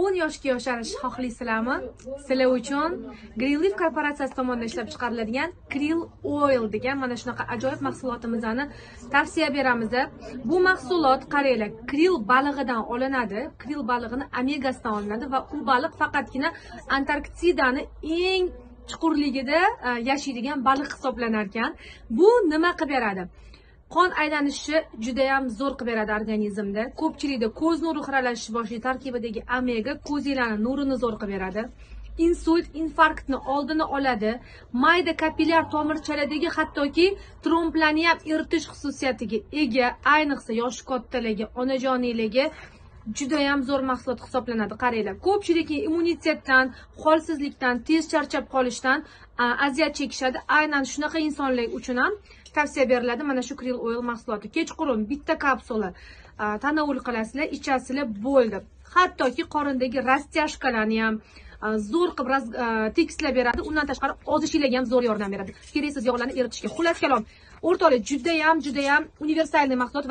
10 yoshga yosharish xohlaysizlarmi? Sizlar uchun Greenleaf korporatsiyasi tomonidan ishlab chiqariladigan Krill Oil degan mana shunaqa ajoyib mahsulotimizni tavsiya beramiz. Bu mahsulot qaranglar, krill balig'idan olinadi. Krill balig'ini omegasidan olinadi va u baliq faqatgina Antarktidani eng chuqurligida yashaydigan baliq hisoblanar ekan. Bu nima qilib beradi? Qon aylanishi juda ham zo'r qilib beradi organizmda. Ko'pchilikda ko'z nuri xiralashishi boshli tarkibidagi omega ko'zlarning nurini zo'r qilib beradi. Insult, infarktni oldini oladi. Mayda kapillyar tomirchalardagi hattoki tromblarni ham eritish xususiyatiga ega. Ayniqsa yosh kattalarga, onajonlarga juda ham zo'r mahsulot hisoblanadi. Qaranglar, ko'pchilik immunitetdan, holsizlikdan, tez charchab qolishdan aziyat chekishadi. Aynan shunaqa insonlar uchun ham tavsiya beriladi mana shu Krill Oil mahsuloti. Kechqurun bitta kapsula tanovul qilasizlar, ichasizlar, bo'ldi. Hattoki qorindagi rastashkalarni ham zo'r qilib tekislab beradi. Undan tashqari ozishinglarga ham zo'r yordam beradi. Keraksiz yog'larni eritishga. Xullas kalom, o'rtoqlar, juda ham universalniy mahsulot.